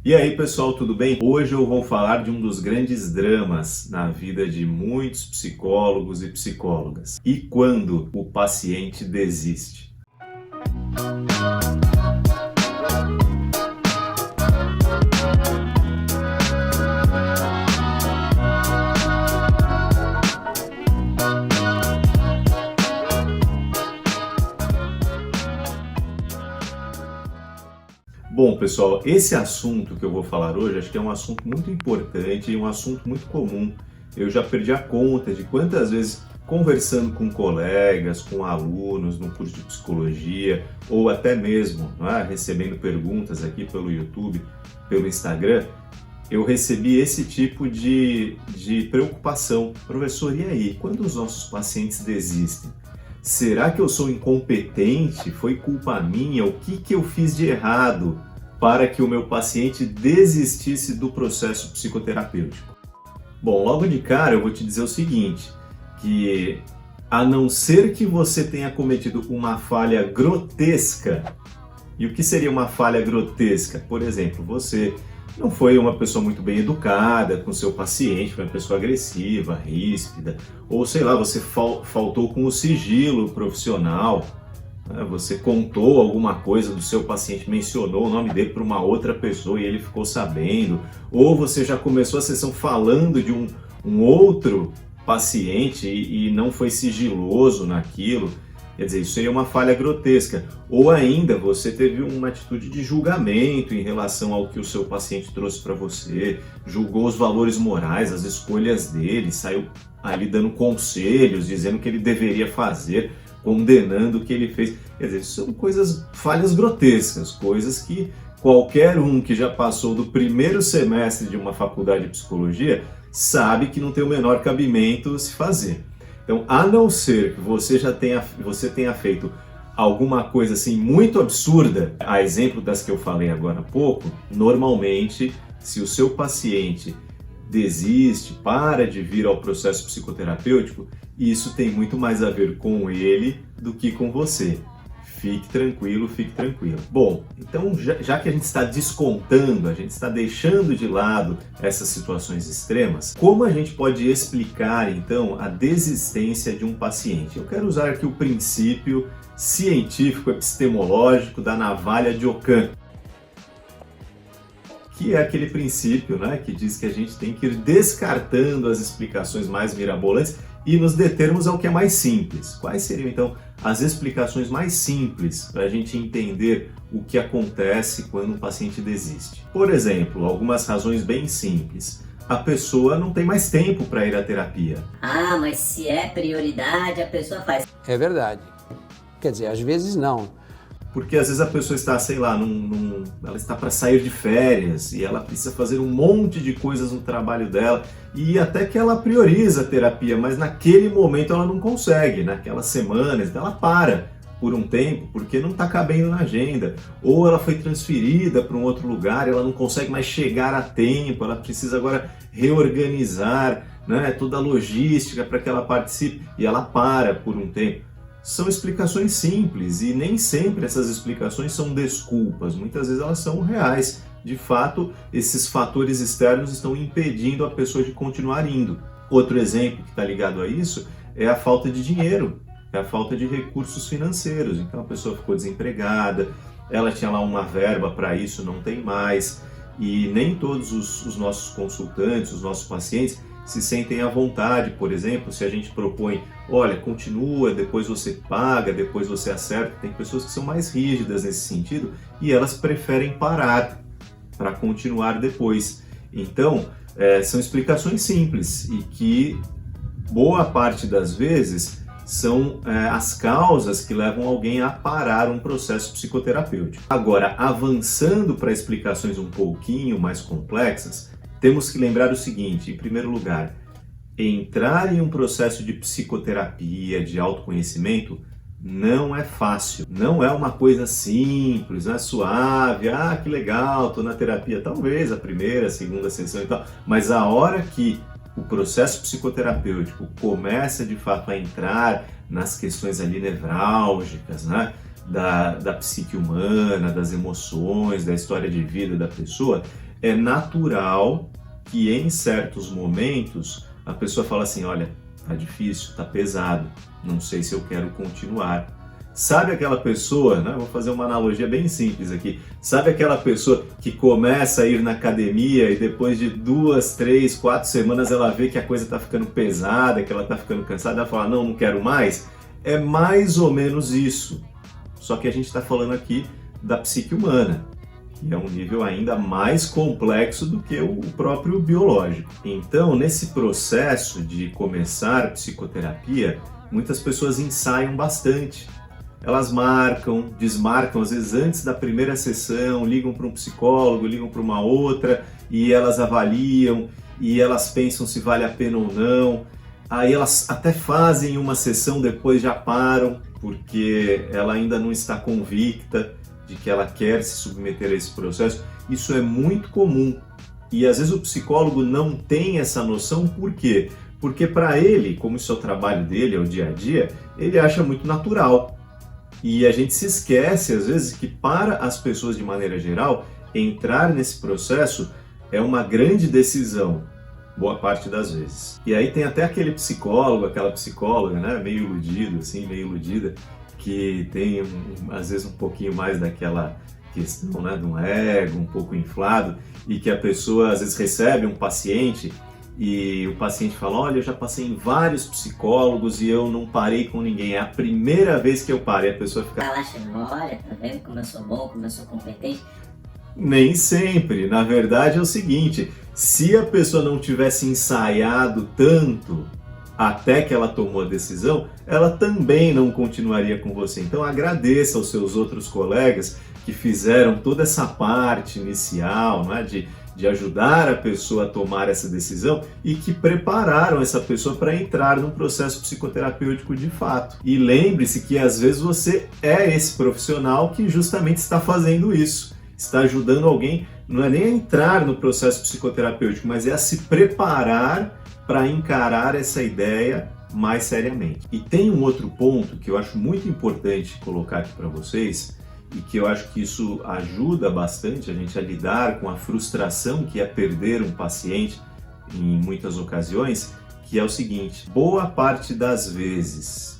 E aí, pessoal, tudo bem? Hoje eu vou falar de um dos grandes dramas na vida de muitos psicólogos e psicólogas. E quando o paciente desiste? Bom, pessoal, esse assunto que eu vou falar hoje, acho que é um assunto muito importante e um assunto muito comum. Eu já perdi a conta de quantas vezes, conversando com colegas, com alunos no curso de psicologia, ou até mesmo, não é, recebendo perguntas aqui pelo YouTube, pelo Instagram, eu recebi esse tipo de preocupação. Professor, e aí, quando os nossos pacientes desistem? Será que eu sou incompetente? Foi culpa minha? O que eu fiz de errado para que o meu paciente desistisse do processo psicoterapêutico? Bom, logo de cara eu vou te dizer o seguinte, que a não ser que você tenha cometido uma falha grotesca, e o que seria uma falha grotesca? Por exemplo, você não foi uma pessoa muito bem educada com seu paciente, foi uma pessoa agressiva, ríspida, ou sei lá, você faltou com o sigilo profissional, né? Você contou alguma coisa do seu paciente, mencionou o nome dele para uma outra pessoa e ele ficou sabendo, ou você já começou a sessão falando de um outro paciente e não foi sigiloso naquilo. Quer dizer, isso seria uma falha grotesca. Ou ainda, você teve uma atitude de julgamento em relação ao que o seu paciente trouxe para você, julgou os valores morais, as escolhas dele, saiu ali dando conselhos, dizendo o que ele deveria fazer, condenando o que ele fez. Quer dizer, isso são falhas grotescas, coisas que qualquer um que já passou do primeiro semestre de uma faculdade de psicologia sabe que não tem o menor cabimento se fazer. Então, a não ser que você tenha feito alguma coisa assim muito absurda, a exemplo das que eu falei agora há pouco, normalmente, se o seu paciente desiste, para de vir ao processo psicoterapêutico, isso tem muito mais a ver com ele do que com você. Fique tranquilo, fique tranquilo. Bom, então já que a gente está descontando, a gente está deixando de lado essas situações extremas, como a gente pode explicar então a desistência de um paciente? Eu quero usar aqui o princípio científico epistemológico da navalha de Ockham, que é aquele princípio, né, que diz que a gente tem que ir descartando as explicações mais mirabolantes e nos determos ao que é mais simples. Quais seriam, então, as explicações mais simples para a gente entender o que acontece quando um paciente desiste? Por exemplo, algumas razões bem simples. A pessoa não tem mais tempo para ir à terapia. Ah, mas se é prioridade, a pessoa faz. É verdade. Quer dizer, às vezes não. Porque às vezes a pessoa está, sei lá, ela está para sair de férias e ela precisa fazer um monte de coisas no trabalho dela e até que ela prioriza a terapia, mas naquele momento ela não consegue, naquelas semanas, ela para por um tempo porque não está cabendo na agenda, ou ela foi transferida para um outro lugar, ela não consegue mais chegar a tempo, ela precisa agora reorganizar, né, toda a logística para que ela participe e ela para por um tempo. São explicações simples e nem sempre essas explicações são desculpas, muitas vezes elas são reais. De fato, esses fatores externos estão impedindo a pessoa de continuar indo. Outro exemplo que está ligado a isso é a falta de dinheiro, é a falta de recursos financeiros. Então a pessoa ficou desempregada, ela tinha lá uma verba para isso, não tem mais, e nem todos os nossos consultantes, os nossos pacientes, se sentem à vontade. Por exemplo, se a gente propõe, olha, continua, depois você paga, depois você acerta, tem pessoas que são mais rígidas nesse sentido e elas preferem parar para continuar depois. Então, são explicações simples e que boa parte das vezes são as causas que levam alguém a parar um processo psicoterapêutico. Agora, avançando para explicações um pouquinho mais complexas, temos que lembrar o seguinte: em primeiro lugar, entrar em um processo de psicoterapia, de autoconhecimento, não é fácil. Não é uma coisa simples, não é suave, ah, que legal, estou na terapia, talvez a primeira, a segunda sessão e tal, mas a hora que o processo psicoterapêutico começa de fato a entrar nas questões ali nevrálgicas, né, da psique humana, das emoções, da história de vida da pessoa, é natural que em certos momentos a pessoa fala assim, olha, tá difícil, tá pesado, não sei se eu quero continuar. Sabe aquela pessoa, né? Vou fazer uma analogia bem simples aqui. Sabe aquela pessoa que começa a ir na academia e depois de 2, 3, 4 semanas ela vê que a coisa está ficando pesada, que ela está ficando cansada, ela fala, não quero mais? É mais ou menos isso. Só que a gente está falando aqui da psique humana, que é um nível ainda mais complexo do que o próprio biológico. Então, nesse processo de começar psicoterapia, muitas pessoas ensaiam bastante. Elas marcam, desmarcam, às vezes antes da primeira sessão, ligam para um psicólogo, ligam para uma outra, e elas avaliam, e elas pensam se vale a pena ou não. Aí elas até fazem uma sessão, depois já param, porque ela ainda não está convicta de que ela quer se submeter a esse processo. Isso é muito comum. E às vezes o psicólogo não tem essa noção, por quê? Porque para ele, como isso é o trabalho dele, é o dia a dia, ele acha muito natural. E a gente se esquece, às vezes, que para as pessoas de maneira geral, entrar nesse processo é uma grande decisão, boa parte das vezes. E aí tem até aquele psicólogo, aquela psicóloga, né, meio iludido, assim, meio iludida, que tem, às vezes, um pouquinho mais daquela questão, né, de um ego um pouco inflado, e que a pessoa, às vezes, recebe um paciente e o paciente fala, olha, eu já passei em vários psicólogos e eu não parei com ninguém, é a primeira vez que eu parei. A pessoa fica... Tá lá achando, olha, tá vendo como eu sou bom, como eu sou competente? Nem sempre. Na verdade é o seguinte, se a pessoa não tivesse ensaiado tanto até que ela tomou a decisão, ela também não continuaria com você. Então agradeça aos seus outros colegas que fizeram toda essa parte inicial, né, de ajudar a pessoa a tomar essa decisão e que prepararam essa pessoa para entrar num processo psicoterapêutico de fato. E lembre-se que às vezes você é esse profissional que justamente está fazendo isso, está ajudando alguém, não é nem a entrar no processo psicoterapêutico, mas é a se preparar para encarar essa ideia mais seriamente. E tem um outro ponto que eu acho muito importante colocar aqui para vocês, e que eu acho que isso ajuda bastante a gente a lidar com a frustração que é perder um paciente em muitas ocasiões, que é o seguinte, boa parte das vezes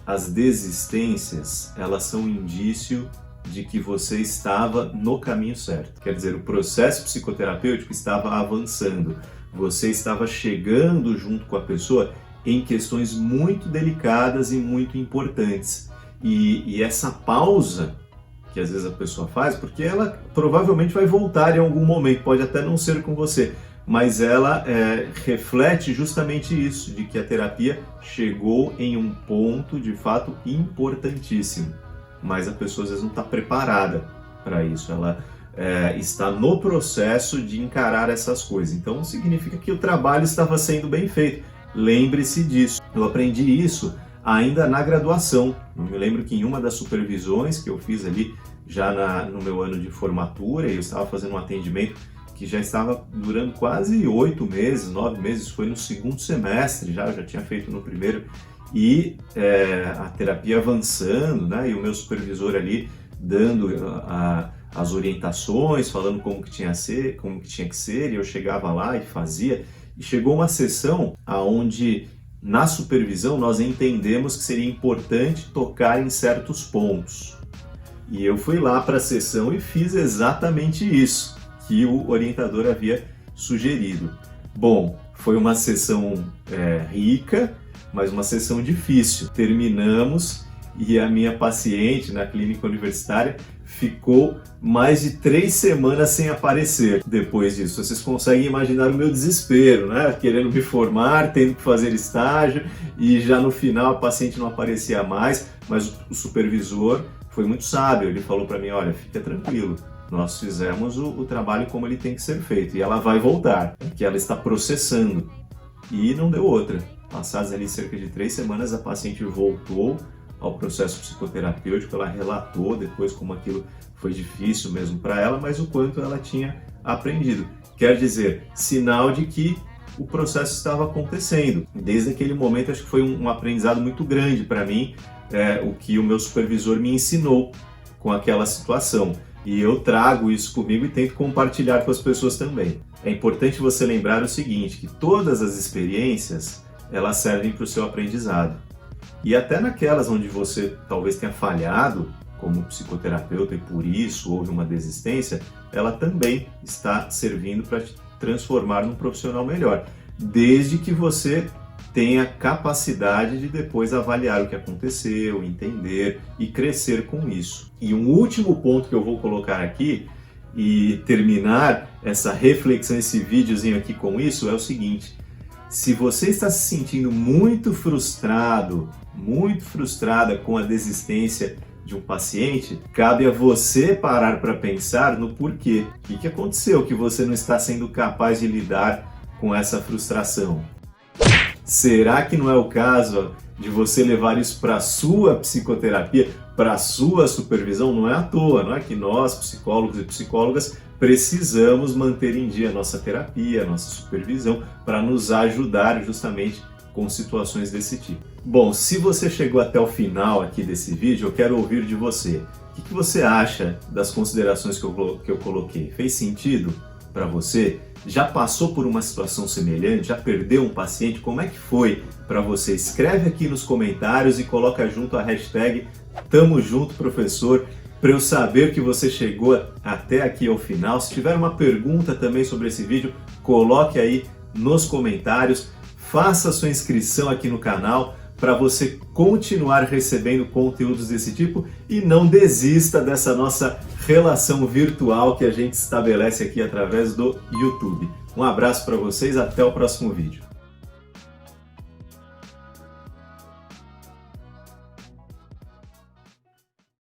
as desistências, elas são um indício de que você estava no caminho certo. Quer dizer, o processo psicoterapêutico estava avançando, você estava chegando junto com a pessoa em questões muito delicadas e muito importantes. E essa pausa que às vezes a pessoa faz, porque ela provavelmente vai voltar em algum momento, pode até não ser com você, mas ela reflete justamente isso, de que a terapia chegou em um ponto de fato importantíssimo, mas a pessoa às vezes não está preparada para isso, ela está no processo de encarar essas coisas, então significa que o trabalho estava sendo bem feito. Lembre-se disso. Eu aprendi isso ainda na graduação. Eu me lembro que em uma das supervisões que eu fiz ali, já no meu ano de formatura, eu estava fazendo um atendimento que já estava durando quase 8 meses, 9 meses, foi no segundo semestre já, eu já tinha feito no primeiro, e a terapia avançando, né, e o meu supervisor ali dando as orientações, falando como que tinha que ser, e eu chegava lá e fazia, e chegou uma sessão onde na supervisão nós entendemos que seria importante tocar em certos pontos. E eu fui lá para a sessão e fiz exatamente isso que o orientador havia sugerido. Bom, foi uma sessão rica, mas uma sessão difícil. Terminamos e a minha paciente na clínica universitária ficou mais de 3 semanas sem aparecer depois disso. Vocês conseguem imaginar o meu desespero, né? Querendo me formar, tendo que fazer estágio e já no final a paciente não aparecia mais, mas o supervisor foi muito sábio, ele falou para mim, olha, fica tranquilo, nós fizemos o trabalho como ele tem que ser feito e ela vai voltar, porque ela está processando. E não deu outra. Passadas ali cerca de 3 semanas, a paciente voltou ao processo psicoterapêutico, ela relatou depois como aquilo foi difícil mesmo para ela, mas o quanto ela tinha aprendido. Quer dizer, sinal de que o processo estava acontecendo. Desde aquele momento, acho que foi um aprendizado muito grande para mim, o que o meu supervisor me ensinou com aquela situação. E eu trago isso comigo e tento compartilhar com as pessoas também. É importante você lembrar o seguinte, que todas as experiências, elas servem para o seu aprendizado. E até naquelas onde você talvez tenha falhado como psicoterapeuta e por isso houve uma desistência, ela também está servindo para te transformar num profissional melhor, desde que você tenha capacidade de depois avaliar o que aconteceu, entender e crescer com isso. E um último ponto que eu vou colocar aqui e terminar essa reflexão, esse videozinho aqui com isso, é o seguinte: se você está se sentindo muito frustrado, muito frustrada com a desistência de um paciente, cabe a você parar para pensar no porquê. O que aconteceu que você não está sendo capaz de lidar com essa frustração? Será que não é o caso de você levar isso para a sua psicoterapia, para a sua supervisão? Não é à toa, não é que nós, psicólogos e psicólogas, precisamos manter em dia a nossa terapia, a nossa supervisão, para nos ajudar justamente com situações desse tipo. Bom, se você chegou até o final aqui desse vídeo, eu quero ouvir de você. O que você acha das considerações que eu coloquei? Fez sentido para você? Já passou por uma situação semelhante? Já perdeu um paciente? Como é que foi para você? Escreve aqui nos comentários e coloca junto a hashtag Tamo Junto Professor, para eu saber que você chegou até aqui ao final. Se tiver uma pergunta também sobre esse vídeo, coloque aí nos comentários. Faça sua inscrição aqui no canal para você continuar recebendo conteúdos desse tipo e não desista dessa nossa relação virtual que a gente estabelece aqui através do YouTube. Um abraço para vocês, até o próximo vídeo.